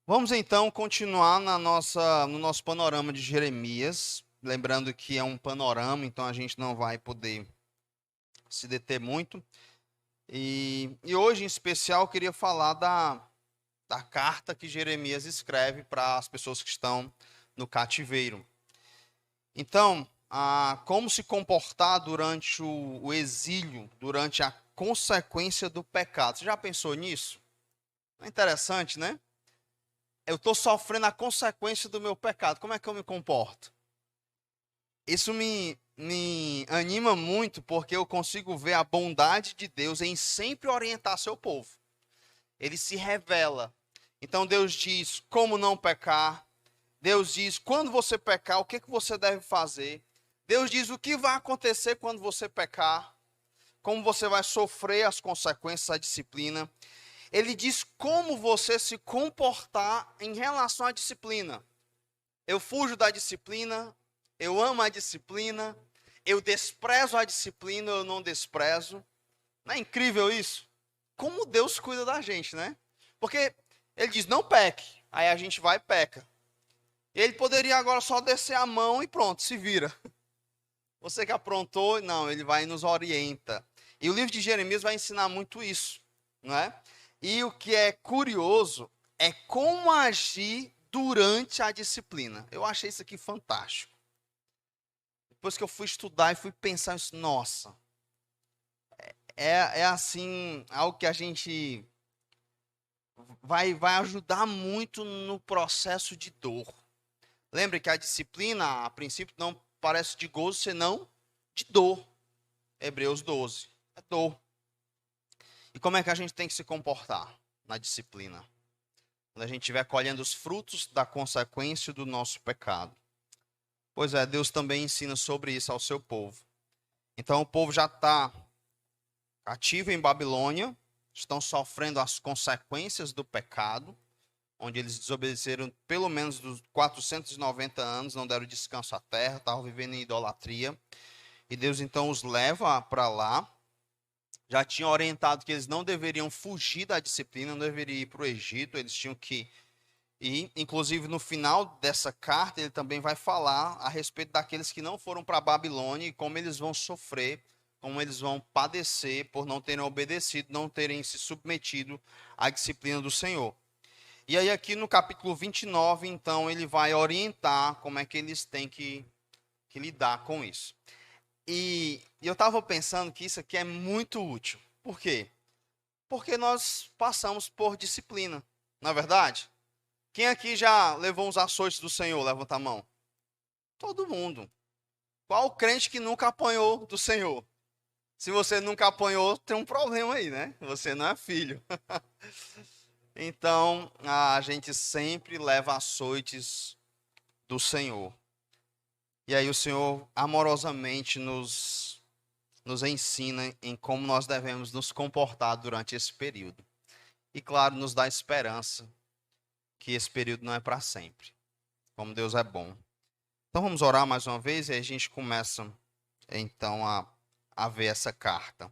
Vamos então continuar no nosso panorama de Jeremias. Lembrando que é um panorama, então a gente não vai poder se deter muito. E hoje, em especial, eu queria falar da carta que Jeremias escreve para as pessoas que estão no cativeiro. Então, como se comportar durante o exílio, durante a consequência do pecado. Você já pensou nisso? É interessante, né? Eu estou sofrendo a consequência do meu pecado. Como é que eu me comporto? Isso me anima muito porque eu consigo ver a bondade de Deus em sempre orientar seu povo. Ele se revela. Então Deus diz como não pecar. Deus diz quando você pecar, o que que você deve fazer. Deus diz o que vai acontecer quando você pecar. Como você vai sofrer as consequências, a disciplina. Ele diz como você se comportar em relação à disciplina. Eu fujo da disciplina, eu amo a disciplina, eu desprezo a disciplina, eu não desprezo. Não é incrível isso? Como Deus cuida da gente, né? Porque ele diz, não peque. Aí a gente vai e peca. Ele poderia agora só descer a mão e pronto, se vira. Você que aprontou, não, ele vai e nos orienta. E o livro de Jeremias vai ensinar muito isso, não é? E o que é curioso é como agir durante a disciplina. Eu achei isso aqui fantástico. Depois que eu fui estudar e fui pensar isso, nossa, é assim, algo que a gente vai ajudar muito no processo de dor. Lembre que a disciplina, a princípio, não parece de gozo, senão de dor. Hebreus 12, é dor. E como é que a gente tem que se comportar na disciplina? Quando a gente estiver colhendo os frutos da consequência do nosso pecado. Pois é, Deus também ensina sobre isso ao seu povo. Então o povo já está cativo em Babilônia, estão sofrendo as consequências do pecado, onde eles desobedeceram pelo menos dos 490 anos, não deram descanso à terra, estavam vivendo em idolatria. E Deus então os leva para lá. Já tinha orientado que eles não deveriam fugir da disciplina, não deveriam ir para o Egito, eles tinham que ir. Inclusive, no final dessa carta, ele também vai falar a respeito daqueles que não foram para a Babilônia e como eles vão sofrer, como eles vão padecer por não terem obedecido, não terem se submetido à disciplina do Senhor. E aí, aqui no capítulo 29, então, ele vai orientar como é que eles têm que lidar com isso. E eu estava pensando que isso aqui é muito útil. Por quê? Porque nós passamos por disciplina, não é verdade? Quem aqui já levou uns açoites do Senhor? Levanta a mão. Todo mundo. Qual crente que nunca apanhou do Senhor? Se você nunca apanhou, tem um problema aí, né? Você não é filho. Então, a gente sempre leva açoites do Senhor. E aí o Senhor amorosamente nos ensina em como nós devemos nos comportar durante esse período. E claro, nos dá esperança que esse período não é para sempre. Como Deus é bom. Então vamos orar mais uma vez e aí a gente começa então a ver essa carta.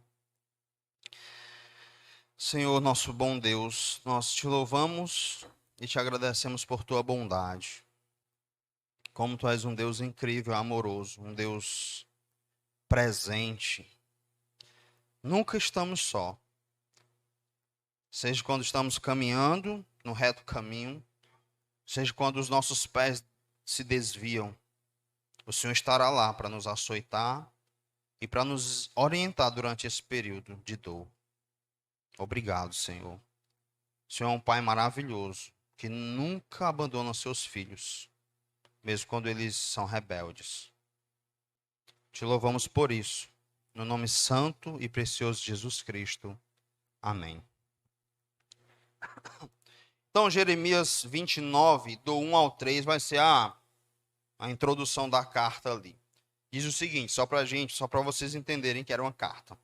Senhor, nosso bom Deus, nós te louvamos e te agradecemos por tua bondade. Como tu és um Deus incrível, amoroso, um Deus presente. Nunca estamos só. Seja quando estamos caminhando no reto caminho, seja quando os nossos pés se desviam, o Senhor estará lá para nos açoitar e para nos orientar durante esse período de dor. Obrigado, Senhor. O Senhor é um Pai maravilhoso, que nunca abandona seus filhos, mesmo quando eles são rebeldes. Te louvamos por isso. No nome santo e precioso de Jesus Cristo. Amém. Então, Jeremias 29, do 1 ao 3, vai ser a introdução da carta ali. Diz o seguinte, só para vocês entenderem que era uma carta.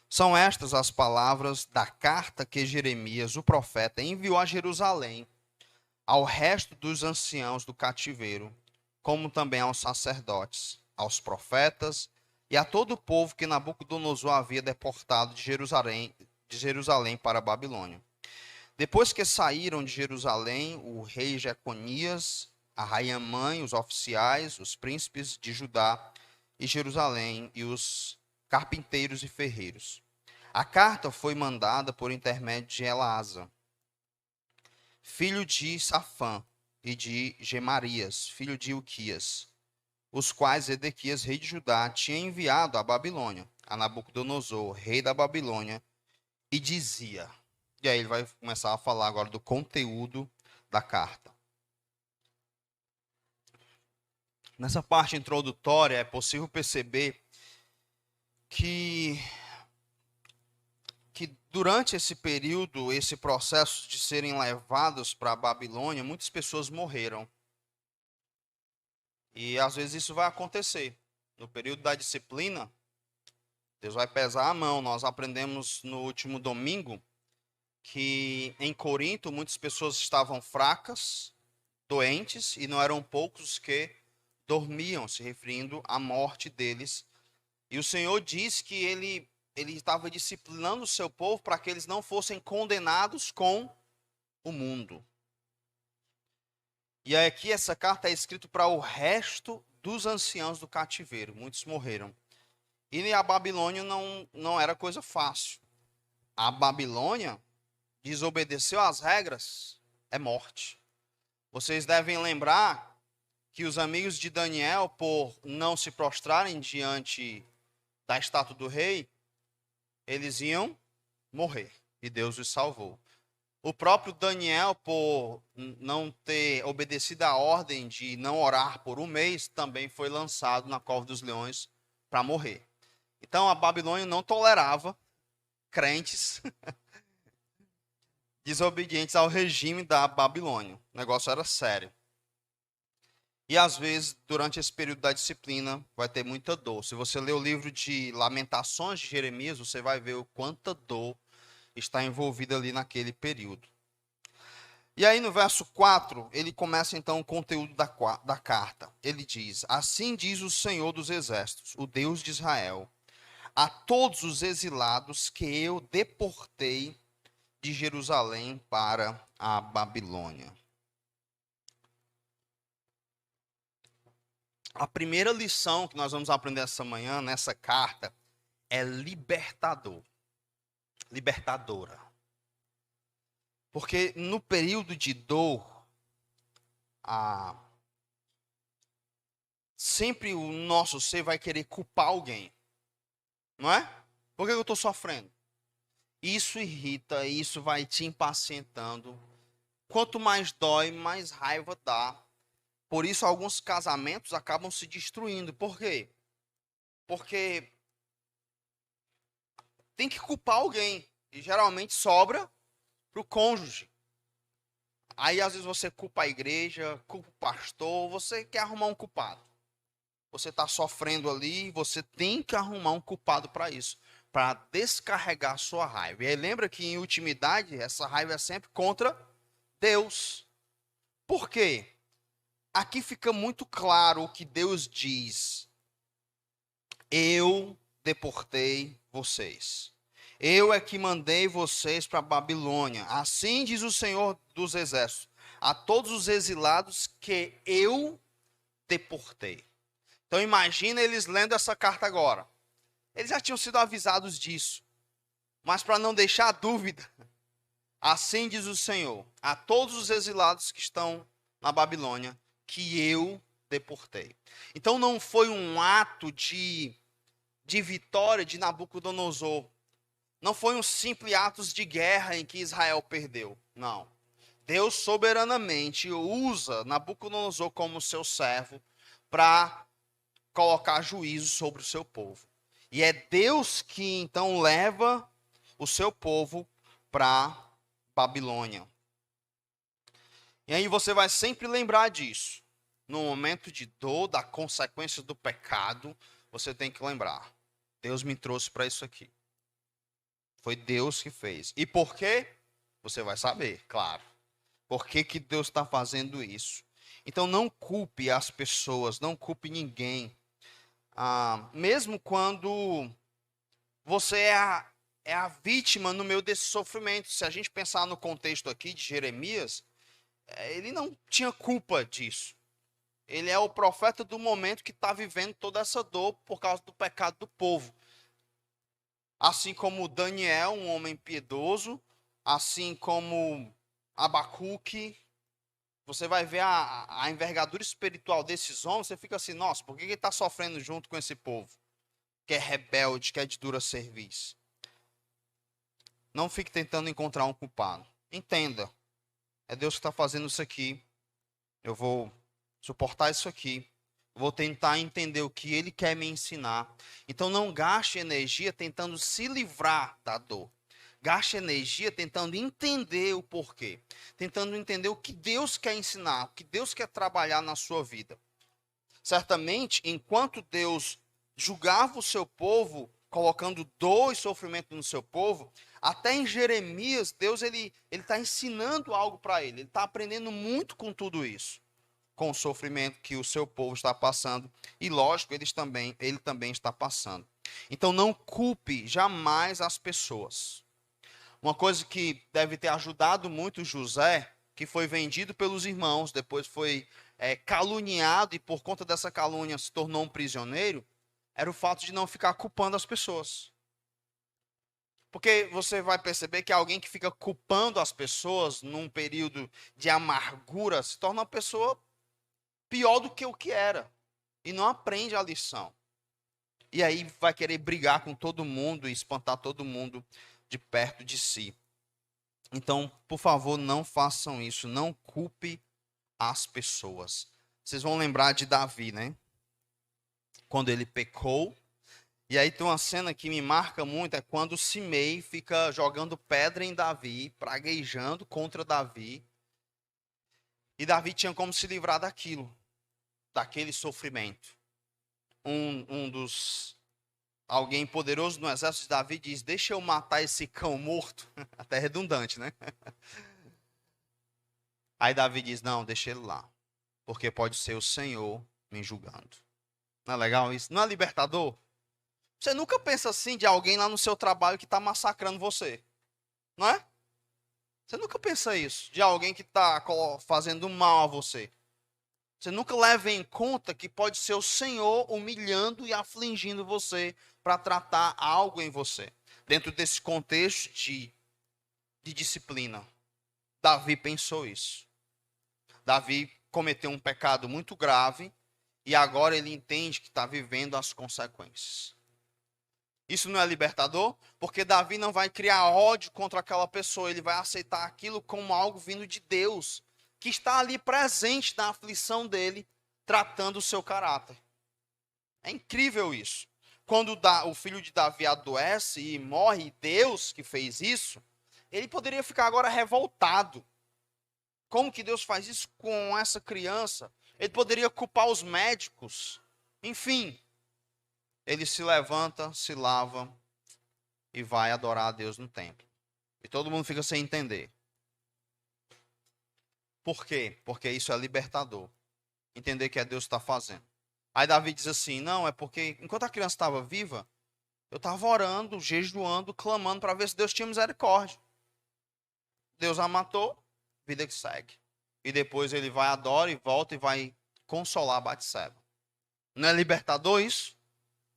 São estas as palavras da carta que Jeremias, o profeta, enviou a Jerusalém, ao resto dos anciãos do cativeiro, como também aos sacerdotes, aos profetas e a todo o povo que Nabucodonosor havia deportado de Jerusalém para a Babilônia. Depois que saíram de Jerusalém, o rei Jeconias, a rainha mãe, os oficiais, os príncipes de Judá e Jerusalém e os carpinteiros e ferreiros. A carta foi mandada por intermédio de Elasa, filho de Safã, e de Gemarias, filho de Uquias, os quais Edequias, rei de Judá, tinha enviado à Babilônia, a Nabucodonosor, rei da Babilônia, e dizia. E aí ele vai começar a falar agora do conteúdo da carta. Nessa parte introdutória é possível perceber que durante esse período, esse processo de serem levados para a Babilônia, muitas pessoas morreram. E às vezes isso vai acontecer. No período da disciplina, Deus vai pesar a mão. Nós aprendemos no último domingo que em Corinto muitas pessoas estavam fracas, doentes, e não eram poucos que dormiam, se referindo à morte deles. E o Senhor diz que ele estava disciplinando o seu povo para que eles não fossem condenados com o mundo. E aqui essa carta é escrita para o resto dos anciãos do cativeiro. Muitos morreram. E a Babilônia não era coisa fácil. A Babilônia desobedeceu às regras, é morte. Vocês devem lembrar que os amigos de Daniel, por não se prostrarem diante da estátua do rei, eles iam morrer. E Deus os salvou. O próprio Daniel, por não ter obedecido a ordem de não orar por um mês, também foi lançado na cova dos leões para morrer. Então a Babilônia não tolerava crentes desobedientes ao regime da Babilônia. O negócio era sério. E às vezes, durante esse período da disciplina, vai ter muita dor. Se você ler o livro de Lamentações de Jeremias, você vai ver o quanta dor está envolvida ali naquele período. E aí no verso 4, ele começa então o conteúdo da carta. Ele diz: assim diz o Senhor dos Exércitos, o Deus de Israel, a todos os exilados que eu deportei de Jerusalém para a Babilônia. A primeira lição que nós vamos aprender essa manhã, nessa carta, é libertadora. Porque no período de dor, sempre o nosso ser vai querer culpar alguém. Não é? Por que eu estou sofrendo? Isso irrita, isso vai te impacientando. Quanto mais dói, mais raiva dá. Por isso, alguns casamentos acabam se destruindo. Por quê? Porque tem que culpar alguém. E geralmente sobra para o cônjuge. Aí, às vezes, você culpa a igreja, culpa o pastor, você quer arrumar um culpado. Você está sofrendo ali, você tem que arrumar um culpado para isso. Para descarregar a sua raiva. E aí lembra que, em ultimidade, essa raiva é sempre contra Deus. Por quê? Aqui fica muito claro o que Deus diz. Eu deportei vocês. Eu é que mandei vocês para a Babilônia. Assim diz o Senhor dos Exércitos. A todos os exilados que eu deportei. Então imagina eles lendo essa carta agora. Eles já tinham sido avisados disso. Mas para não deixar dúvida, assim diz o Senhor, a todos os exilados que estão na Babilônia, que eu deportei. Então não foi um ato de vitória de Nabucodonosor. Não foi um simples ato de guerra em que Israel perdeu. Não. Deus soberanamente usa Nabucodonosor como seu servo para colocar juízo sobre o seu povo. E é Deus que então leva o seu povo para Babilônia. E aí você vai sempre lembrar disso. No momento de dor, da consequência do pecado, você tem que lembrar. Deus me trouxe para isso aqui. Foi Deus que fez. E por quê? Você vai saber, claro. Por que que Deus está fazendo isso? Então não culpe as pessoas, não culpe ninguém. Mesmo quando você é a vítima no meio desse sofrimento. Se a gente pensar no contexto aqui de Jeremias, ele não tinha culpa disso. Ele é o profeta do momento que está vivendo toda essa dor por causa do pecado do povo. Assim como Daniel, um homem piedoso, assim como Abacuque, você vai ver a envergadura espiritual desses homens, você fica assim, nossa, por que ele está sofrendo junto com esse povo? Que é rebelde, que é de dura serviço. Não fique tentando encontrar um culpado. Entenda, é Deus que está fazendo isso aqui. Eu vou suportar isso aqui. Vou tentar entender o que Ele quer me ensinar. Então não gaste energia tentando se livrar da dor. Gaste energia tentando entender o porquê. Tentando entender o que Deus quer ensinar, o que Deus quer trabalhar na sua vida. Certamente, enquanto Deus julgava o seu povo, colocando dor e sofrimento no seu povo, até em Jeremias, Deus ele está ensinando algo para ele. Ele está aprendendo muito com tudo isso, com o sofrimento que o seu povo está passando. E lógico, ele também está passando. Então não culpe jamais as pessoas. Uma coisa que deve ter ajudado muito José, que foi vendido pelos irmãos, depois foi caluniado e por conta dessa calúnia se tornou um prisioneiro, era o fato de não ficar culpando as pessoas. Porque você vai perceber que alguém que fica culpando as pessoas num período de amargura se torna uma pessoa pior do que o que era e não aprende a lição. E aí vai querer brigar com todo mundo e espantar todo mundo de perto de si. Então, por favor, não façam isso, não culpe as pessoas. Vocês vão lembrar de Davi, né? Quando ele pecou. E aí tem uma cena que me marca muito, é quando Simei fica jogando pedra em Davi, praguejando contra Davi. E Davi tinha como se livrar daquilo, daquele sofrimento. Alguém poderoso no exército de Davi diz, deixa eu matar esse cão morto. Até redundante, né? Aí Davi diz, não, deixa ele lá. Porque pode ser o Senhor me julgando. Não é legal isso? Não é libertador? Você nunca pensa assim de alguém lá no seu trabalho que está massacrando você. Não é? Você nunca pensa isso. De alguém que está fazendo mal a você. Você nunca leva em conta que pode ser o Senhor humilhando e afligindo você para tratar algo em você. Dentro desse contexto de disciplina. Davi pensou isso. Davi cometeu um pecado muito grave e agora ele entende que está vivendo as consequências. Isso não é libertador? Porque Davi não vai criar ódio contra aquela pessoa, ele vai aceitar aquilo como algo vindo de Deus, que está ali presente na aflição dele, tratando o seu caráter. É incrível isso. Quando o filho de Davi adoece e morre, Deus que fez isso, ele poderia ficar agora revoltado. Como que Deus faz isso com essa criança? Ele poderia culpar os médicos. Enfim, ele se levanta, se lava e vai adorar a Deus no templo. E todo mundo fica sem entender. Por quê? Porque isso é libertador. Entender que é Deus que está fazendo. Aí Davi diz assim, não, é porque enquanto a criança estava viva, eu estava orando, jejuando, clamando para ver se Deus tinha misericórdia. Deus a matou, vida que segue. E depois ele vai, adora e volta e vai consolar Batseba. Não é libertador isso?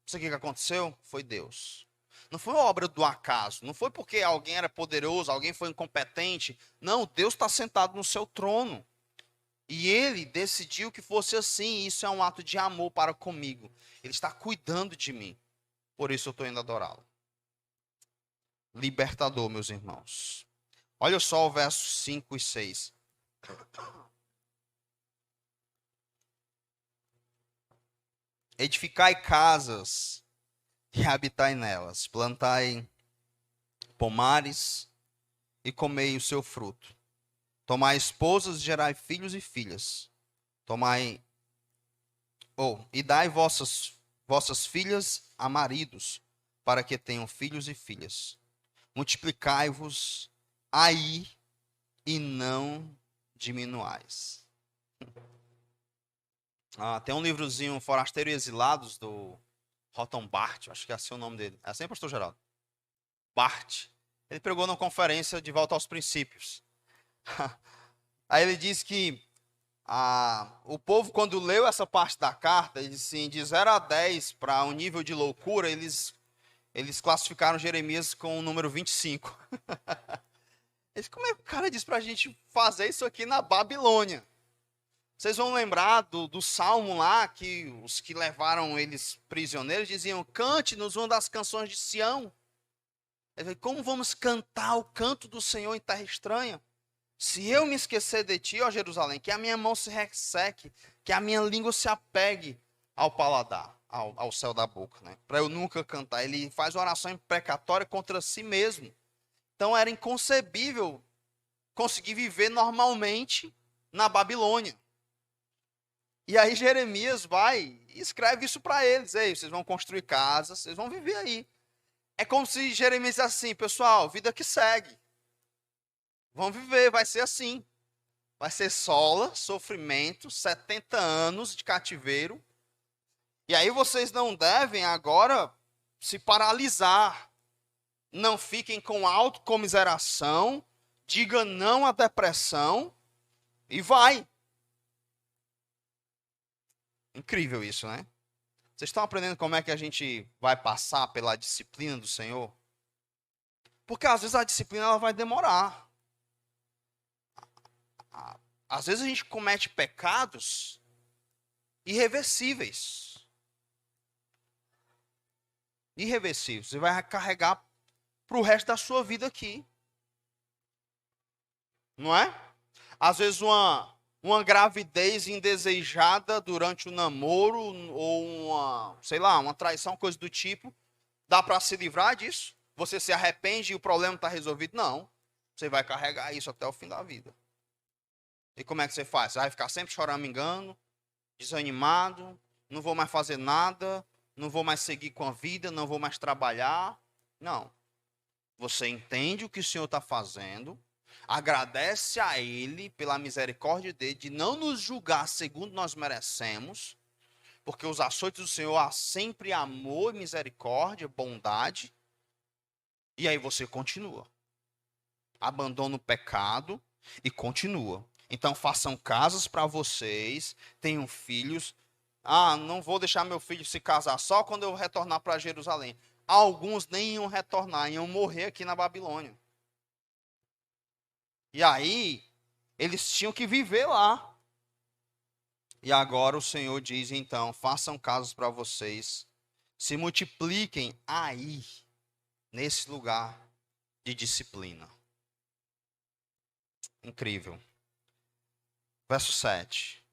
Isso aqui que aconteceu foi Deus. Não foi obra do acaso. Não foi porque alguém era poderoso, alguém foi incompetente. Não, Deus está sentado no seu trono. E ele decidiu que fosse assim. E isso é um ato de amor para comigo. Ele está cuidando de mim. Por isso eu estou indo adorá-lo. Libertador, meus irmãos. Olha só o verso 5 e 6. Edificai casas e habitai nelas. Plantai pomares e comei o seu fruto. Tomai esposas e gerai filhos e filhas. E dai vossas filhas a maridos, para que tenham filhos e filhas. Multiplicai-vos aí e não diminuais. Tem um livrozinho Forasteiro e Exilados, do Rothbard, acho que é assim o nome dele. É assim, pastor Geraldo? Bart. Ele pregou numa conferência de volta aos princípios. Aí ele diz que o povo, quando leu essa parte da carta, ele disse assim, de 0 a 10 para um nível de loucura, eles classificaram Jeremias com o número 25. Como é que o cara diz para a gente fazer isso aqui na Babilônia? Vocês vão lembrar do salmo lá, que os que levaram eles prisioneiros diziam, cante-nos uma das canções de Sião. Como vamos cantar o canto do Senhor em terra estranha? Se eu me esquecer de ti, ó Jerusalém, que a minha mão se resseque, que a minha língua se apegue ao paladar, ao céu da boca, né? Para eu nunca cantar. Ele faz uma oração imprecatória contra si mesmo. Então era inconcebível conseguir viver normalmente na Babilônia. E aí Jeremias vai e escreve isso para eles. Ei, vocês vão construir casas, vocês vão viver aí. É como se Jeremias dissesse assim, pessoal, vida que segue. Vão viver, vai ser assim. Vai ser sola, sofrimento, 70 anos de cativeiro. E aí vocês não devem agora se paralisar. Não fiquem com autocomiseração. Diga não à depressão. E vai. Incrível isso, né? Vocês estão aprendendo como é que a gente vai passar pela disciplina do Senhor? Porque às vezes a disciplina ela vai demorar. Às vezes a gente comete pecados irreversíveis. Irreversíveis. Você vai carregar para o resto da sua vida aqui. Não é? Às vezes uma gravidez indesejada durante o namoro ou uma traição, coisa do tipo, dá para se livrar disso? Você se arrepende e o problema está resolvido? Não. Você vai carregar isso até o fim da vida. E como é que você faz? Você vai ficar sempre choramingando, desanimado, não vou mais fazer nada, não vou mais seguir com a vida, não vou mais trabalhar. Não. Você entende o que o Senhor está fazendo, agradece a Ele pela misericórdia dele de não nos julgar segundo nós merecemos, porque os açoites do Senhor há sempre amor, misericórdia, bondade, e aí você continua. Abandona o pecado e continua. Então façam casas para vocês, tenham filhos. Não vou deixar meu filho se casar só quando eu retornar para Jerusalém. Alguns nem iam retornar, iam morrer aqui na Babilônia. E aí, eles tinham que viver lá. E agora o Senhor diz, então, façam casas para vocês, se multipliquem aí, nesse lugar de disciplina. Incrível. Verso 7.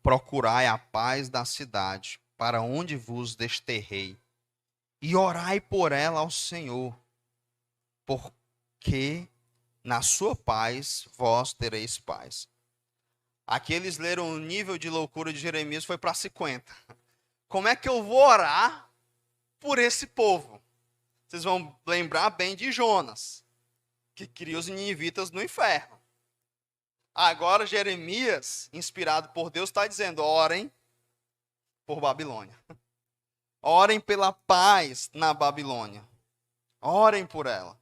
Procurai a paz da cidade, para onde vos desterrei, e orai por ela ao Senhor, porque na sua paz vós tereis paz. Aqui eles leram o nível de loucura de Jeremias foi para 50. Como é que eu vou orar por esse povo? Vocês vão lembrar bem de Jonas, que cria os ninivitas no inferno. Agora Jeremias, inspirado por Deus, está dizendo, orem por Babilônia. Orem pela paz na Babilônia. Orem por ela.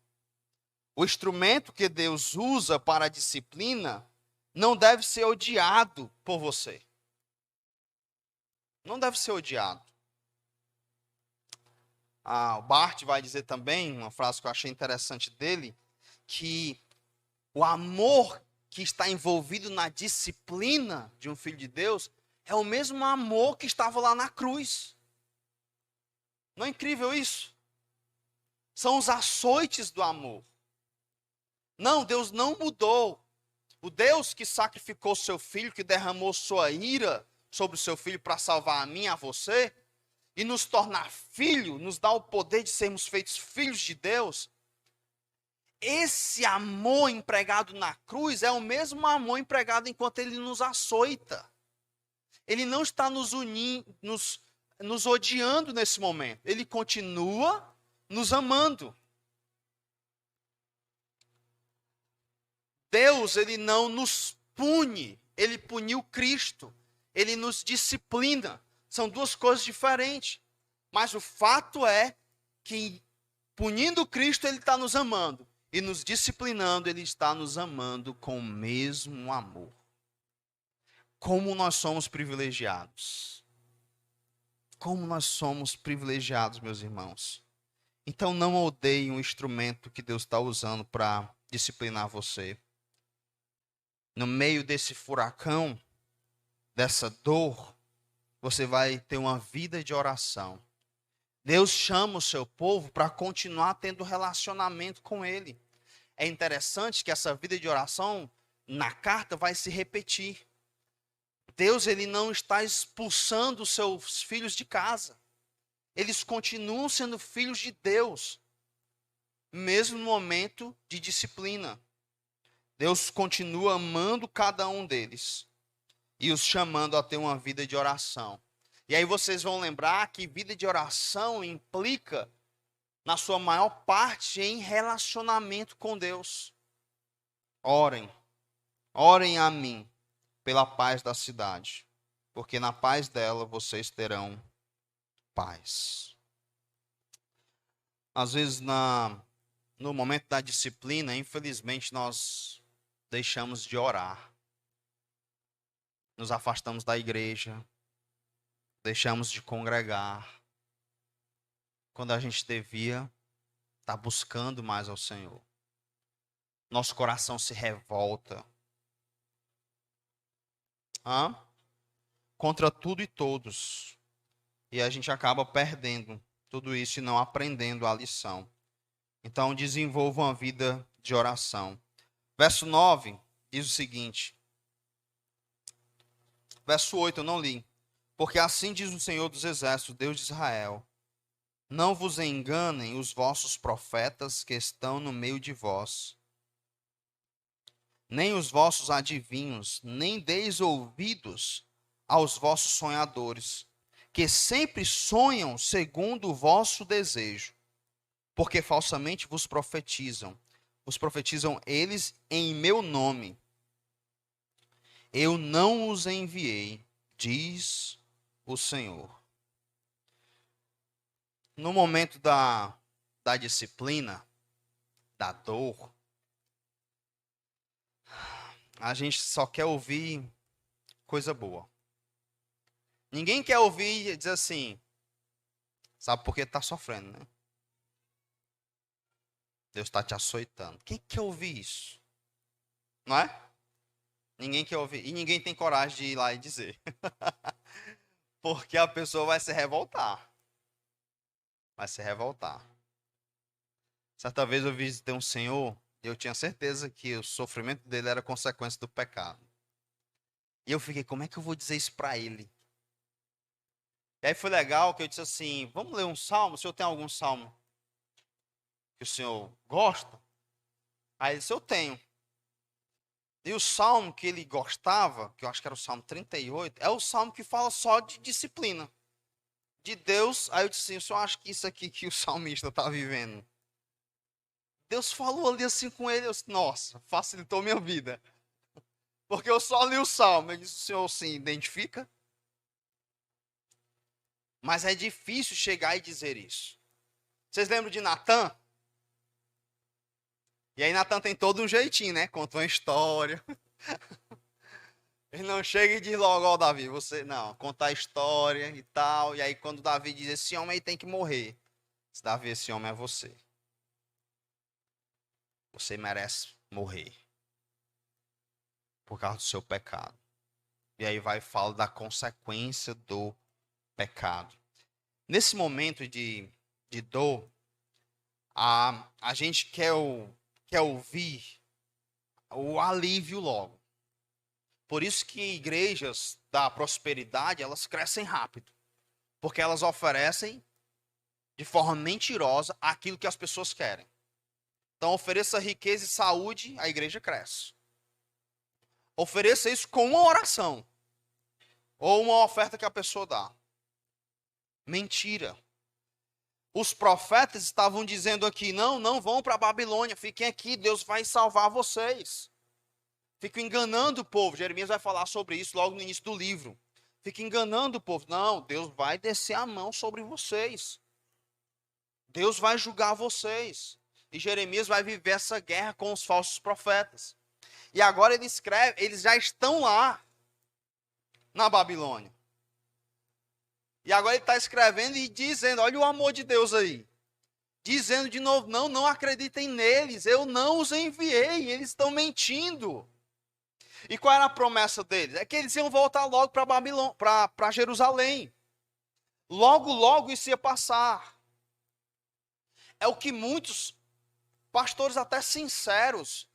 O instrumento que Deus usa para a disciplina não deve ser odiado por você. Não deve ser odiado. O Bart vai dizer também, uma frase que eu achei interessante dele, que o amor que está envolvido na disciplina de um filho de Deus é o mesmo amor que estava lá na cruz. Não é incrível isso? São os açoites do amor. Não, Deus não mudou. O Deus que sacrificou seu filho, que derramou sua ira sobre o seu filho para salvar a mim e a você, e nos tornar filho, nos dá o poder de sermos feitos filhos de Deus. Esse amor empregado na cruz é o mesmo amor empregado enquanto ele nos açoita. Ele não está nos unindo, nos odiando nesse momento. Ele continua nos amando. Deus, ele não nos pune, ele puniu Cristo. Ele nos disciplina. São duas coisas diferentes. Mas o fato é que Punindo Cristo, ele está nos amando. E nos disciplinando, ele está nos amando com o mesmo amor. Como nós somos privilegiados. Como nós somos privilegiados, meus irmãos. Então não odeie o instrumento que Deus está usando para disciplinar você. No meio desse furacão, dessa dor, você vai ter uma vida de oração. Deus chama o seu povo para continuar tendo relacionamento com Ele. É interessante que essa vida de oração, na carta, vai se repetir. Deus, ele não está expulsando os seus filhos de casa. Eles continuam sendo filhos de Deus, mesmo no momento de disciplina. Deus continua amando cada um deles e os chamando a ter uma vida de oração. E aí vocês vão lembrar que vida de oração implica, na sua maior parte, em relacionamento com Deus. Orem, orem a mim pela paz da cidade, porque na paz dela vocês terão paz. Às vezes, no momento da disciplina, infelizmente, nós deixamos de orar. Nos afastamos da igreja, deixamos de congregar, quando a gente devia estar buscando mais ao Senhor. Nosso coração se revolta contra tudo e todos. E a gente acaba perdendo tudo isso e não aprendendo a lição. Então, desenvolva uma vida de oração. Verso 9 diz o seguinte. Verso 8 eu não li. Porque assim diz o Senhor dos Exércitos, Deus de Israel: não vos enganem os vossos profetas que estão no meio de vós, nem os vossos adivinhos, nem deis ouvidos aos vossos sonhadores, que sempre sonham segundo o vosso desejo, porque falsamente vos profetizam eles em meu nome. Eu não os enviei, diz o Senhor. No momento da disciplina, da dor, a gente só quer ouvir coisa boa. Ninguém quer ouvir e dizer assim, sabe por que está sofrendo, né? Deus está te açoitando. Quem quer ouvir isso? Não é? Ninguém quer ouvir. E ninguém tem coragem de ir lá e dizer. Porque a pessoa vai se revoltar. Vai se revoltar. Certa vez eu visitei um senhor e eu tinha certeza que o sofrimento dele era consequência do pecado. E eu fiquei, como é que eu vou dizer isso para ele? E aí foi legal que eu disse assim, vamos ler um salmo? O senhor tem algum salmo que o senhor gosta? Aí ele disse, eu tenho. E o salmo que ele gostava, que eu acho que era o salmo 38, é o salmo que fala só de disciplina. De Deus. Aí eu disse assim, o senhor acha que isso aqui que o salmista está vivendo? Deus falou ali assim com ele, eu disse, nossa, facilitou minha vida. Porque eu só li o salmo. Eu disse, o senhor se identifica? Mas é difícil chegar e dizer isso. Vocês lembram de Natan? E aí Natan tem todo um jeitinho, né? Conta uma história. Ele não chega e diz logo, ó, Davi, você não, conta a história e tal. E aí quando Davi diz, esse homem aí tem que morrer. Diz, Davi, esse homem é você. Você merece morrer. Por causa do seu pecado. E aí vai e fala da consequência do pecado. Nesse momento de dor, a gente quer ouvir o alívio logo. Por isso que igrejas da prosperidade, elas crescem rápido. Porque elas oferecem de forma mentirosa aquilo que as pessoas querem. Então ofereça riqueza e saúde, a igreja cresce. Ofereça isso com uma oração. Ou uma oferta que a pessoa dá. Mentira. Os profetas estavam dizendo aqui, não vão para a Babilônia, fiquem aqui, Deus vai salvar vocês. Ficam enganando o povo. Jeremias vai falar sobre isso logo no início do livro. Fica enganando o povo. Não, Deus vai descer a mão sobre vocês. Deus vai julgar vocês. E Jeremias vai viver essa guerra com os falsos profetas. E agora ele escreve, eles já estão lá, na Babilônia. E agora ele está escrevendo e dizendo, olha o amor de Deus aí. Dizendo de novo, não acreditem neles, eu não os enviei, eles estão mentindo. E qual era a promessa deles? É que eles iam voltar logo para Babilônia, para Jerusalém. Logo isso ia passar. É o que muitos pastores até sinceros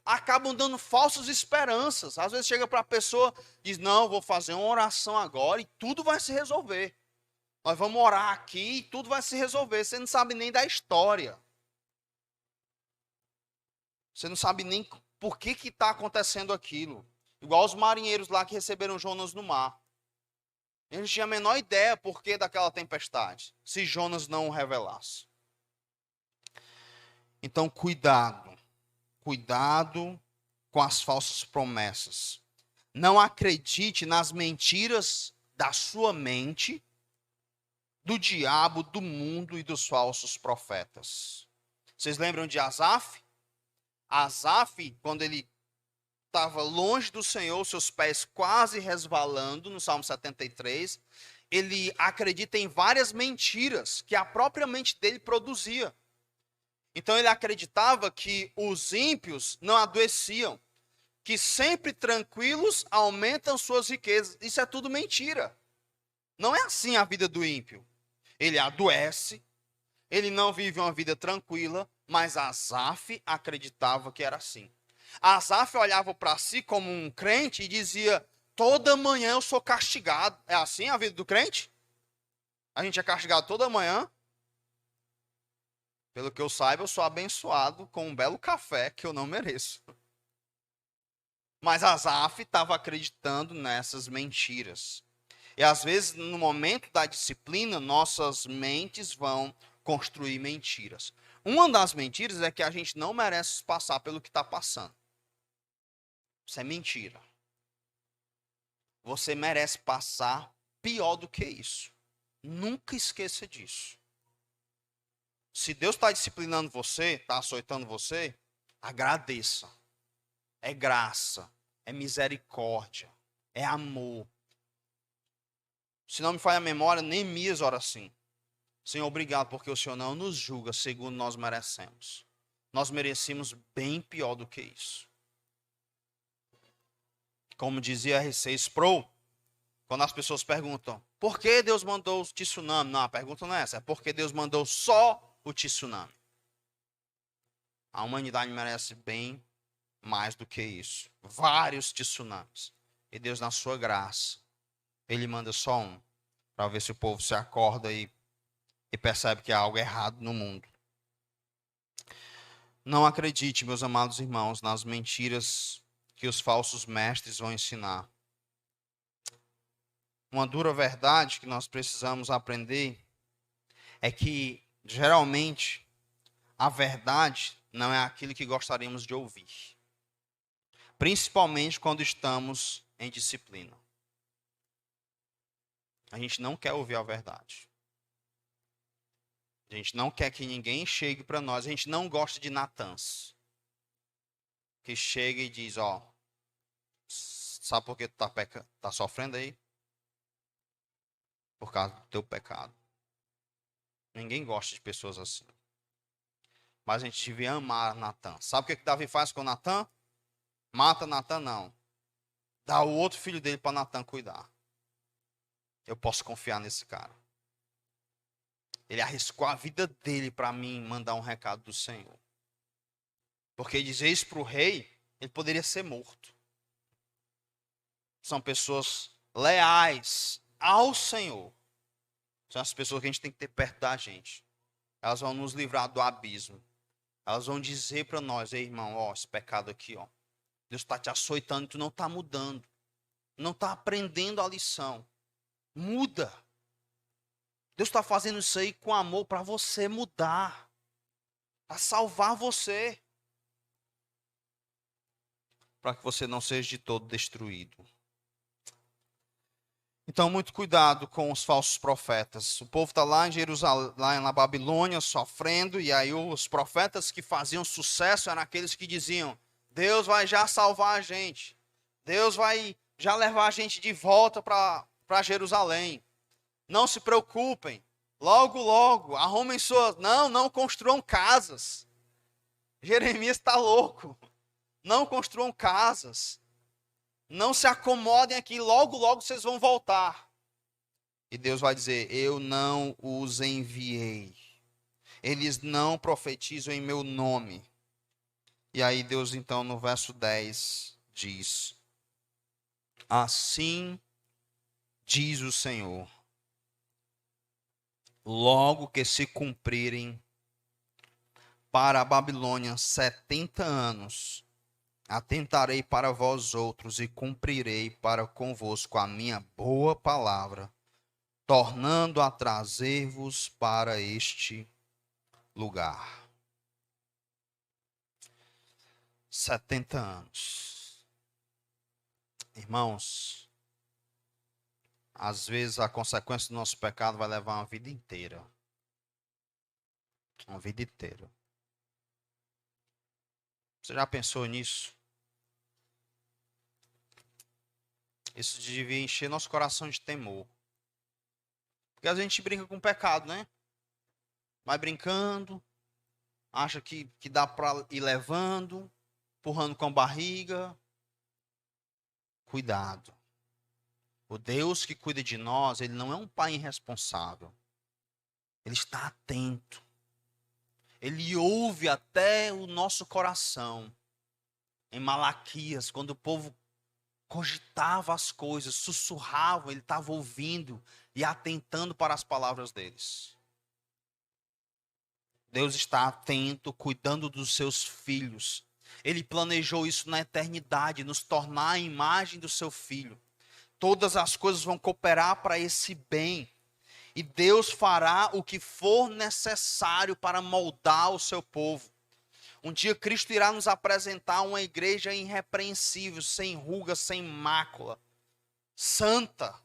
acabam dando falsas esperanças. Às vezes chega para a pessoa e diz, não, vou fazer uma oração agora e tudo vai se resolver. Nós vamos orar aqui e tudo vai se resolver. Você não sabe nem da história. Você não sabe nem por que está acontecendo aquilo. Igual os marinheiros lá que receberam Jonas no mar. Eles não tinham a menor ideia por que daquela tempestade, se Jonas não o revelasse. Então, cuidado com as falsas promessas. Não acredite nas mentiras da sua mente, do diabo, do mundo e dos falsos profetas. Vocês lembram de Asaf? Asaf, quando ele estava longe do Senhor, seus pés quase resvalando, no Salmo 73, ele acredita em várias mentiras que a própria mente dele produzia. Então ele acreditava que os ímpios não adoeciam, que sempre tranquilos aumentam suas riquezas. Isso é tudo mentira. Não é assim a vida do ímpio. Ele adoece, ele não vive uma vida tranquila, mas Asaf acreditava que era assim. Asaf olhava para si como um crente e dizia, toda manhã eu sou castigado. É assim a vida do crente? A gente é castigado toda manhã? Pelo que eu saiba, eu sou abençoado com um belo café que eu não mereço. Mas Asaf estava acreditando nessas mentiras. E às vezes, no momento da disciplina, nossas mentes vão construir mentiras. Uma das mentiras é que a gente não merece passar pelo que está passando. Isso é mentira. Você merece passar pior do que isso. Nunca esqueça disso. Se Deus está disciplinando você, está açoitando você, agradeça. É graça, é misericórdia, é amor. Se não me falha a memória, Neemias ora assim. Senhor, obrigado porque o Senhor não nos julga segundo nós merecemos. Nós merecemos bem pior do que isso. Como dizia R6 Pro, quando as pessoas perguntam, por que Deus mandou o tsunami? Não, a pergunta não é essa, é porque Deus mandou só o tsunami. A humanidade merece bem mais do que isso. Vários tsunamis. E Deus, na sua graça, Ele manda só um, para ver se o povo se acorda e percebe que há algo errado no mundo. Não acredite, meus amados irmãos, nas mentiras que os falsos mestres vão ensinar. Uma dura verdade que nós precisamos aprender é que, geralmente, a verdade não é aquilo que gostaríamos de ouvir. Principalmente quando estamos em disciplina. A gente não quer ouvir a verdade. A gente não quer que ninguém chegue para nós. A gente não gosta de Natãs. Que chega e diz, ó, sabe por que tu tá sofrendo aí? Por causa do teu pecado. Ninguém gosta de pessoas assim. Mas a gente devia amar Natã. Sabe o que Davi faz com Natã? Mata Natã, não. Dá o outro filho dele para Natã cuidar. Eu posso confiar nesse cara. Ele arriscou a vida dele para mim mandar um recado do Senhor. Porque dizer isso para o rei, ele poderia ser morto. São pessoas leais ao Senhor. São as pessoas que a gente tem que ter perto da gente. Elas vão nos livrar do abismo. Elas vão dizer para nós, ei irmão, ó, esse pecado aqui, ó. Deus está te açoitando, tu não está mudando. Não está aprendendo a lição. Muda. Deus está fazendo isso aí com amor para você mudar. Para salvar você. Para que você não seja de todo destruído. Então, muito cuidado com os falsos profetas. O povo está lá em Jerusalém, lá na Babilônia, sofrendo, e aí os profetas que faziam sucesso eram aqueles que diziam: Deus vai já salvar a gente, Deus vai já levar a gente de volta para Jerusalém. Não se preocupem, logo, logo, arrumem suas. Não construam casas. Jeremias está louco. Não construam casas. Não se acomodem aqui, logo, logo vocês vão voltar. E Deus vai dizer: eu não os enviei. Eles não profetizam em meu nome. E aí Deus então no verso 10 diz: assim diz o Senhor, logo que se cumprirem para a Babilônia 70 anos, atentarei para vós outros e cumprirei para convosco a minha boa palavra, tornando a trazer-vos para este lugar. 70 anos. Irmãos, às vezes a consequência do nosso pecado vai levar uma vida inteira. Uma vida inteira. Você já pensou nisso? Isso devia encher nosso coração de temor. Porque a gente brinca com o pecado, né? Vai brincando, acha que dá para ir levando, empurrando com a barriga. Cuidado. O Deus que cuida de nós, ele não é um pai irresponsável. Ele está atento. Ele ouve até o nosso coração. Em Malaquias, quando o povo cogitava as coisas, sussurrava, ele estava ouvindo e atentando para as palavras deles. Deus está atento, cuidando dos seus filhos. Ele planejou isso na eternidade, nos tornar a imagem do seu filho. Todas as coisas vão cooperar para esse bem. E Deus fará o que for necessário para moldar o seu povo. Um dia Cristo irá nos apresentar uma igreja irrepreensível, sem ruga, sem mácula, santa.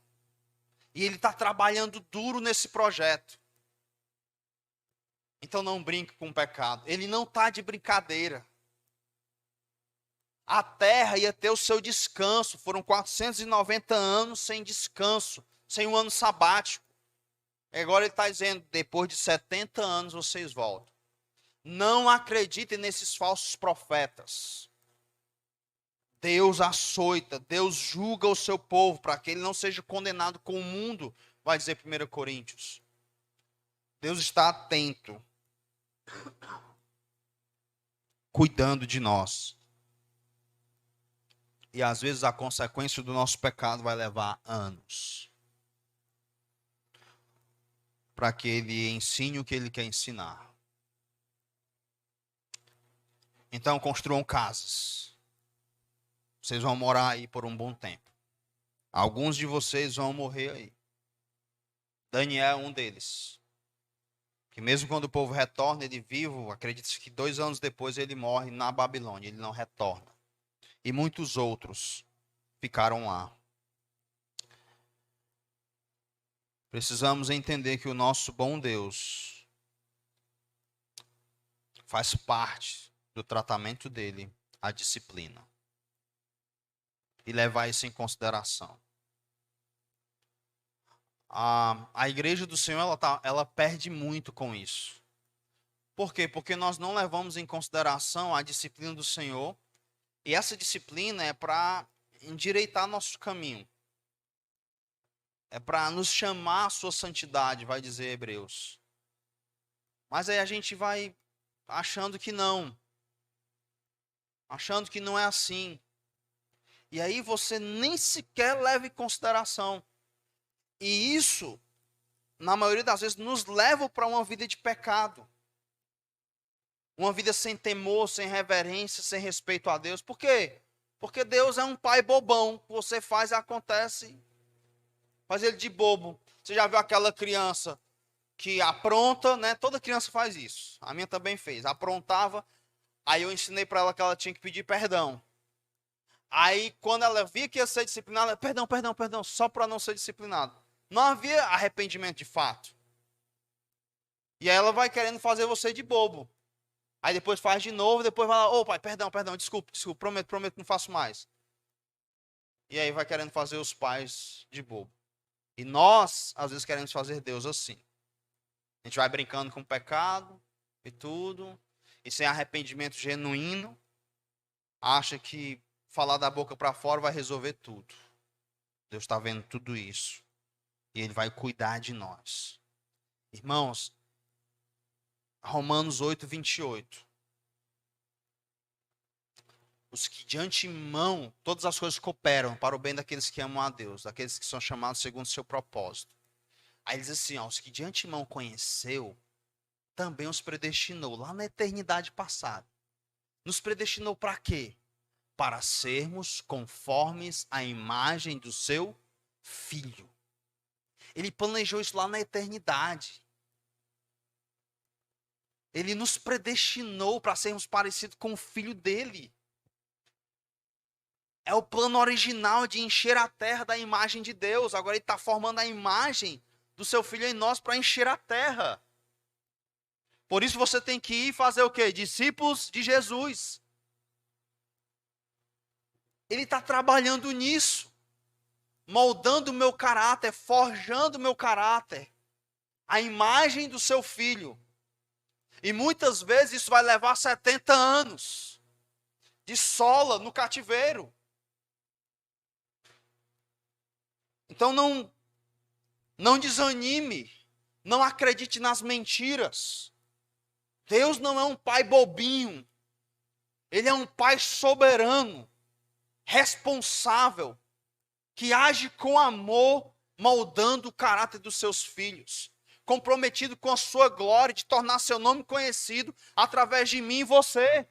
E Ele está trabalhando duro nesse projeto. Então não brinque com o pecado. Ele não está de brincadeira. A terra ia ter o seu descanso. Foram 490 anos sem descanso, sem um ano sabático. Agora ele está dizendo, depois de 70 anos vocês voltam. Não acreditem nesses falsos profetas. Deus açoita, Deus julga o seu povo para que ele não seja condenado com o mundo, vai dizer 1 Coríntios. Deus está atento, cuidando de nós. E às vezes a consequência do nosso pecado vai levar anos para que ele ensine o que ele quer ensinar. Então construam casas. Vocês vão morar aí por um bom tempo. Alguns de vocês vão morrer aí. Daniel é um deles. Que mesmo quando o povo retorna, ele vivo, acredita-se que 2 anos depois ele morre na Babilônia. Ele não retorna. E muitos outros ficaram lá. Precisamos entender que o nosso bom Deus faz parte do tratamento dele, a disciplina. E levar isso em consideração. A igreja do Senhor, ela perde muito com isso. Por quê? Porque nós não levamos em consideração a disciplina do Senhor. E essa disciplina é para endireitar nosso caminho. É para nos chamar à sua santidade, vai dizer Hebreus. Mas aí a gente vai achando que não. Achando que não é assim. E aí você nem sequer leva em consideração. E isso, na maioria das vezes, nos leva para uma vida de pecado. Uma vida sem temor, sem reverência, sem respeito a Deus. Por quê? Porque Deus é um pai bobão. Você faz e acontece. Faz ele de bobo. Você já viu aquela criança que apronta, né? Toda criança faz isso. A minha também fez. Aprontava. Aí eu ensinei para ela que ela tinha que pedir perdão. Aí, quando ela via que ia ser disciplinada, perdão, perdão, perdão, só para não ser disciplinado. Não havia arrependimento de fato. E aí ela vai querendo fazer você de bobo. Aí depois faz de novo, depois vai lá, ô pai, perdão, perdão, desculpa, desculpa, prometo, prometo, não faço mais. E aí vai querendo fazer os pais de bobo. E nós, às vezes, queremos fazer Deus assim. A gente vai brincando com o pecado e tudo, e sem arrependimento genuíno, acha que falar da boca para fora vai resolver tudo. Deus está vendo tudo isso. E Ele vai cuidar de nós. Irmãos, Romanos 8, 28. Os que de antemão, todas as coisas cooperam para o bem daqueles que amam a Deus, daqueles que são chamados segundo o seu propósito. Aí ele diz assim, ó, os que de antemão conheceu, também os predestinou, lá na eternidade passada. Nos predestinou para quê? Para sermos conformes à imagem do seu Filho. Ele planejou isso lá na eternidade. Ele nos predestinou para sermos parecidos com o Filho dele. É o plano original de encher a terra da imagem de Deus. Agora ele está formando a imagem do seu Filho em nós para encher a terra. Por isso você tem que ir fazer o quê? Discípulos de Jesus. Ele está trabalhando nisso. Moldando o meu caráter, forjando o meu caráter. A imagem do seu Filho. E muitas vezes isso vai levar 70 anos. De sola no cativeiro. Então não desanime, não acredite nas mentiras. Deus não é um pai bobinho. Ele é um pai soberano, responsável, que age com amor, moldando o caráter dos seus filhos, comprometido com a sua glória de tornar seu nome conhecido através de mim e você.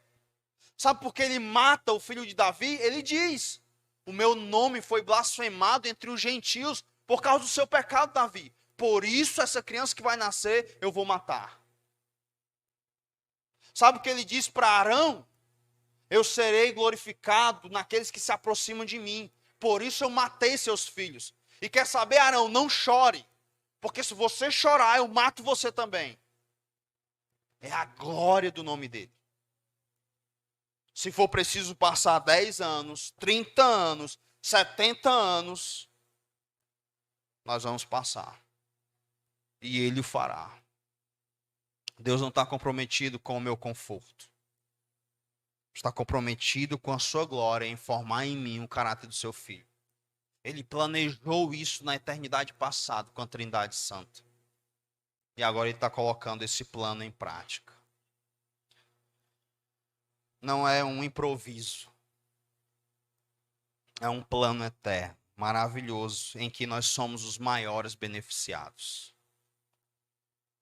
Sabe por que ele mata o filho de Davi? Ele diz: o meu nome foi blasfemado entre os gentios por causa do seu pecado, Davi. Por isso, essa criança que vai nascer, eu vou matar. Sabe o que ele diz para Arão? Eu serei glorificado naqueles que se aproximam de mim. Por isso eu matei seus filhos. E quer saber, Arão, não chore. Porque se você chorar, eu mato você também. É a glória do nome dele. Se for preciso passar 10 anos, 30 anos, 70 anos, nós vamos passar. E ele o fará. Deus não está comprometido com o meu conforto. Está comprometido com a sua glória em formar em mim o caráter do seu Filho. Ele planejou isso na eternidade passada com a Trindade Santa. E agora ele está colocando esse plano em prática. Não é um improviso. É um plano eterno, maravilhoso, em que nós somos os maiores beneficiados.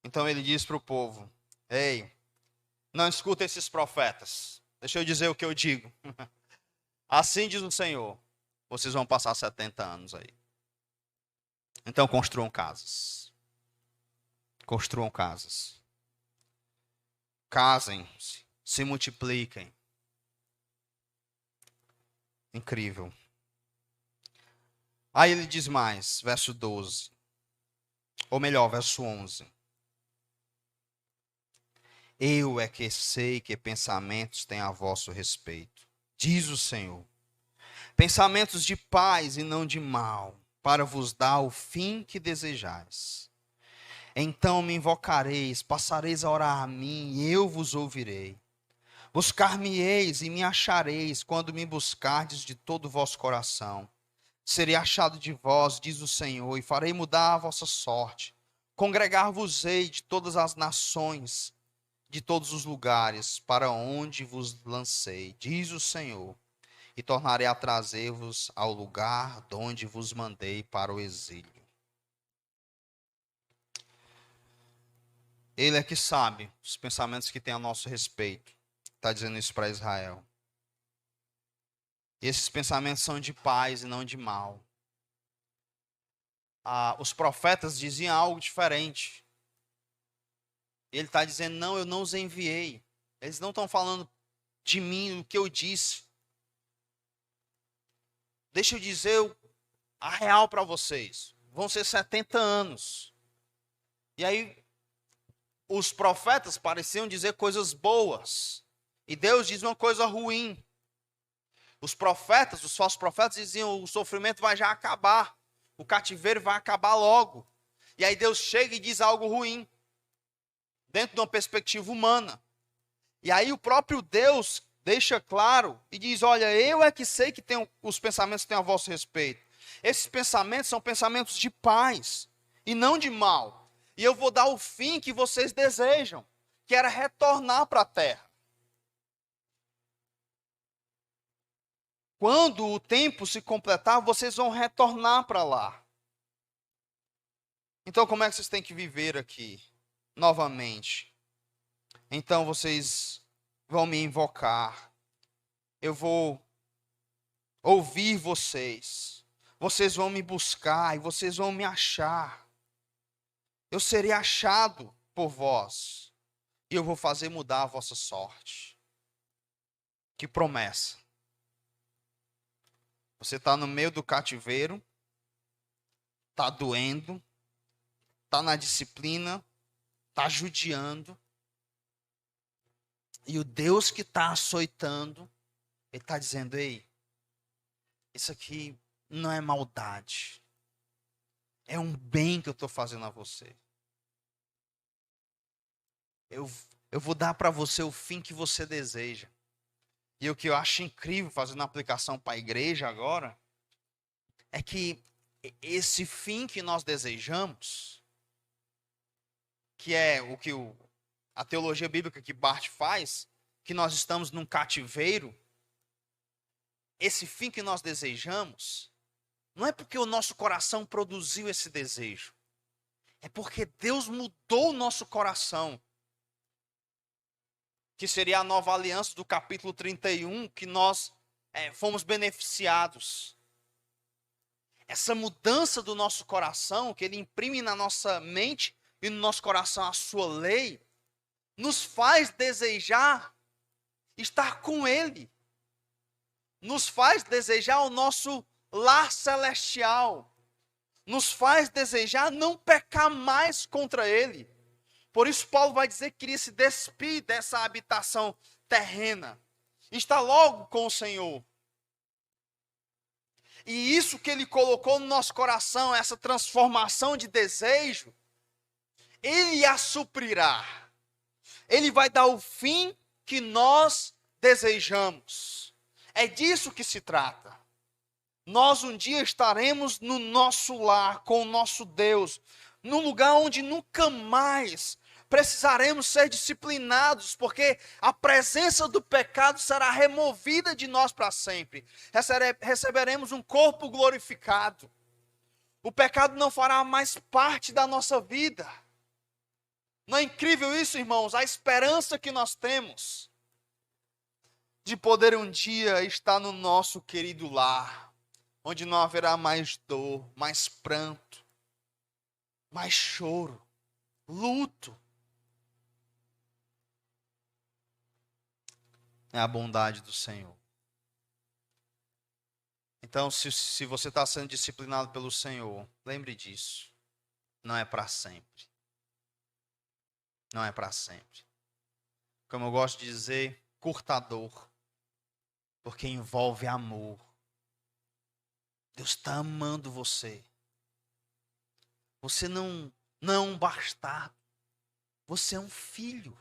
Então ele diz para o povo: ei, não escuta esses profetas. Deixa eu dizer o que eu digo. Assim diz o Senhor: vocês vão passar 70 anos aí. Então construam casas. Construam casas. Casem-se. Se multipliquem. Incrível. Aí ele diz mais, verso 12. Ou melhor, verso 11. Eu é que sei que pensamentos têm a vosso respeito, diz o Senhor. Pensamentos de paz e não de mal, para vos dar o fim que desejais. Então me invocareis, passareis a orar a mim, e eu vos ouvirei. Buscar-me-eis e me achareis, quando me buscardes de todo o vosso coração. Serei achado de vós, diz o Senhor, e farei mudar a vossa sorte. Congregar-vos-ei de todas as nações, de todos os lugares, para onde vos lancei, diz o Senhor, e tornarei a trazer-vos ao lugar de onde vos mandei para o exílio. Ele é que sabe os pensamentos que tem a nosso respeito. Está dizendo isso para Israel. E esses pensamentos são de paz e não de mal. Os profetas diziam algo diferente. Ele está dizendo: não, eu não os enviei. Eles não estão falando de mim, o que eu disse. deixa eu dizer a real para vocês. Vão ser 70 anos. E aí, os profetas pareciam dizer coisas boas. E Deus diz uma coisa ruim. Os profetas, os falsos profetas diziam, o sofrimento vai já acabar. O cativeiro vai acabar logo. E aí Deus chega e diz algo ruim. Dentro de uma perspectiva humana. E aí o próprio Deus deixa claro e diz, olha, eu é que sei que tenho os pensamentos que tenho a vosso respeito. Esses pensamentos são pensamentos de paz e não de mal. E eu vou dar o fim que vocês desejam, que era retornar para a terra. Quando o tempo se completar, vocês vão retornar para lá. Então, como é que vocês têm que viver aqui? Novamente. Então, vocês vão me invocar. Eu vou ouvir vocês. Vocês vão me buscar e vocês vão me achar. Eu serei achado por vós. E eu vou fazer mudar a vossa sorte. Que promessa. Você está no meio do cativeiro. Está doendo. Está na disciplina. Está judiando. E o Deus que está açoitando, ele está dizendo, ei, isso aqui não é maldade. É um bem que eu estou fazendo a você. Eu vou dar para você o fim que você deseja. E o que eu acho incrível fazendo a aplicação para a igreja agora, é que esse fim que nós desejamos, que é o que a teologia bíblica que Barth faz, que nós estamos num cativeiro, esse fim que nós desejamos, não é porque o nosso coração produziu esse desejo, é porque Deus mudou o nosso coração, que seria a nova aliança do capítulo 31, que nós fomos beneficiados. Essa mudança do nosso coração, que ele imprime na nossa mente e no nosso coração a sua lei, nos faz desejar estar com ele. Nos faz desejar o nosso lar celestial. Nos faz desejar não pecar mais contra ele. Por isso Paulo vai dizer que queria se despir dessa habitação terrena. Estar logo com o Senhor. E isso que ele colocou no nosso coração, essa transformação de desejo, ele a suprirá. Ele vai dar o fim que nós desejamos. É disso que se trata. Nós um dia estaremos no nosso lar, com o nosso Deus, num lugar onde nunca mais precisaremos ser disciplinados, porque a presença do pecado será removida de nós para sempre. Receberemos um corpo glorificado. O pecado não fará mais parte da nossa vida. Não é incrível isso, irmãos? A esperança que nós temos de poder um dia estar no nosso querido lar, onde não haverá mais dor, mais pranto, mais choro, luto. É a bondade do Senhor. Então, se você está sendo disciplinado pelo Senhor, lembre disso. Não é para sempre. Não é para sempre. Como eu gosto de dizer, curta a dor, porque envolve amor. Deus está amando você. Você não é um bastardo. Você é um filho.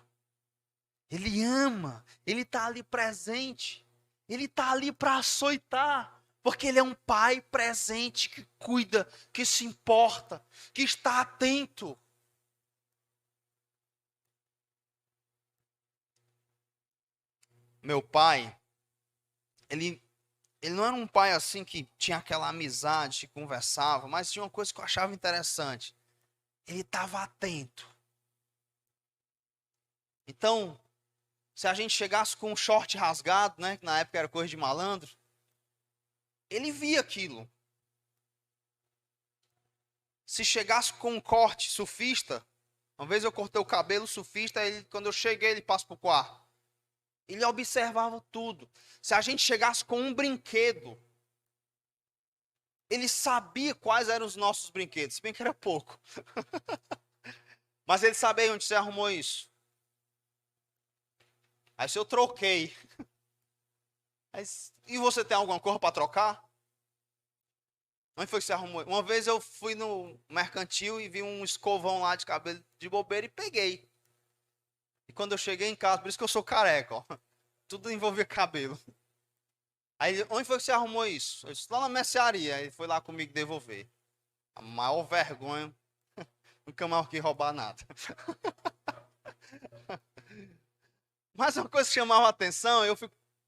Ele ama. Ele está ali presente. Ele está ali para açoitar. Porque ele é um pai presente que cuida, que se importa, que está atento. Meu pai, ele não era um pai assim que tinha aquela amizade, que conversava, mas tinha uma coisa que eu achava interessante. Ele estava atento. Então, se a gente chegasse com um short rasgado, né, que na época era coisa de malandro, ele via aquilo. Se chegasse com um corte surfista, uma vez eu cortei o cabelo surfista, quando eu cheguei ele passa para o quarto. Ele observava tudo. Se a gente chegasse com um brinquedo, Ele sabia quais eram os nossos brinquedos, se bem que era pouco. Mas ele sabia onde você arrumou isso. Aí se eu troquei. E você tem alguma coisa para trocar? Onde foi que você arrumou? Uma vez eu fui no mercantil e vi um escovão lá de cabelo de bobeira e peguei. E quando eu cheguei em casa, por isso que eu sou careca, ó. Tudo envolvia cabelo. Aí, onde foi que você arrumou isso? Eu disse, lá na mercearia. Aí ele foi lá comigo devolver. A maior vergonha. Nunca mais quis roubar nada. Mas uma coisa que chamava a atenção,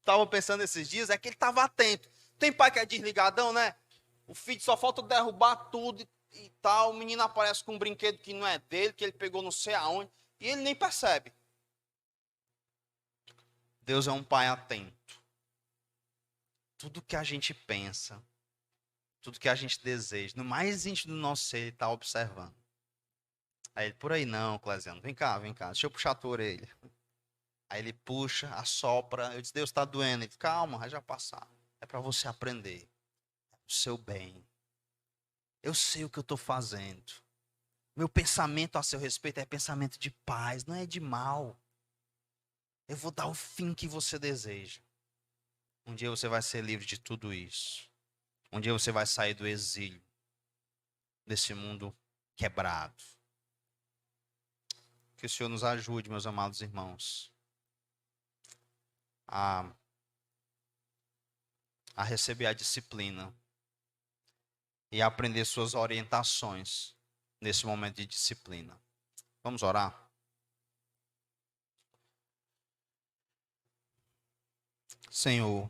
tava pensando esses dias, é que ele tava atento. Tem pai que é desligadão, né? O filho só falta derrubar tudo e tal. O menino aparece com um brinquedo que não é dele, que ele pegou não sei aonde. E ele nem percebe. Deus é um pai atento. Tudo que a gente pensa, tudo que a gente deseja, no mais íntimo do nosso ser, ele está observando. Aí ele, por aí não, Clesiano, vem cá, deixa eu puxar a tua orelha. Aí ele puxa, assopra, eu disse, Deus está doendo. Ele, calma, vai já passar. É para você aprender, é o seu bem. Eu sei o que eu estou fazendo. Meu pensamento a seu respeito é pensamento de paz, não é de mal. Eu vou dar o fim que você deseja. Um dia você vai ser livre de tudo isso. Um dia você vai sair do exílio, desse mundo quebrado. Que o Senhor nos ajude, meus amados irmãos, a receber a disciplina e a aprender suas orientações nesse momento de disciplina. Vamos orar? Senhor,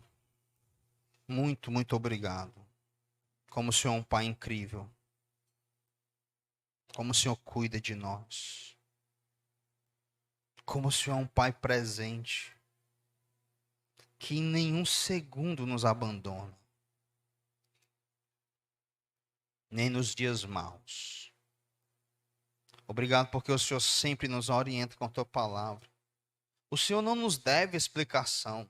muito, muito obrigado. Como o Senhor é um Pai incrível. Como o Senhor cuida de nós. Como o Senhor é um Pai presente. Que em nenhum segundo nos abandona. Nem nos dias maus. Obrigado porque o Senhor sempre nos orienta com a tua palavra. O Senhor não nos deve explicação.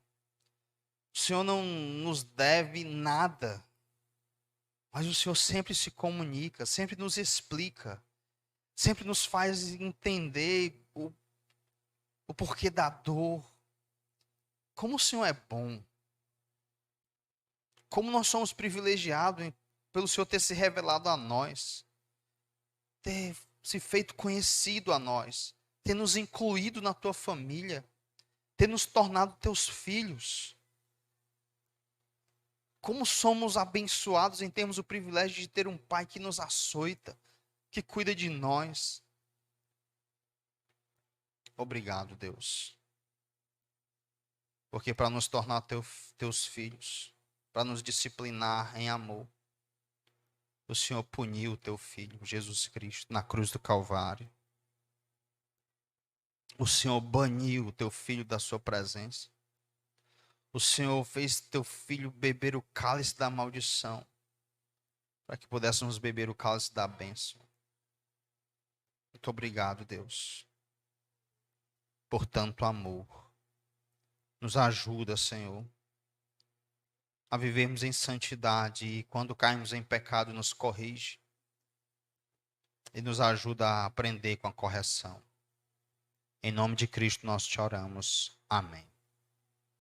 O Senhor não nos deve nada. Mas o Senhor sempre se comunica, sempre nos explica. Sempre nos faz entender o porquê da dor. Como o Senhor é bom. Como nós somos privilegiados pelo Senhor ter se revelado a nós. Ter se feito conhecido a nós. Ter nos incluído na tua família. Ter nos tornado teus filhos. Como somos abençoados em termos o privilégio de ter um pai que nos açoita. Que cuida de nós. Obrigado, Deus. Porque para nos tornar teus filhos, para nos disciplinar em amor, o Senhor puniu o teu filho, Jesus Cristo, na cruz do Calvário. O Senhor baniu o teu filho da sua presença. O Senhor fez teu filho beber o cálice da maldição, para que pudéssemos beber o cálice da bênção. Muito obrigado, Deus, por tanto amor. Nos ajuda, Senhor, a vivermos em santidade e quando caímos em pecado nos corrige e nos ajuda a aprender com a correção. Em nome de Cristo nós te oramos. Amém.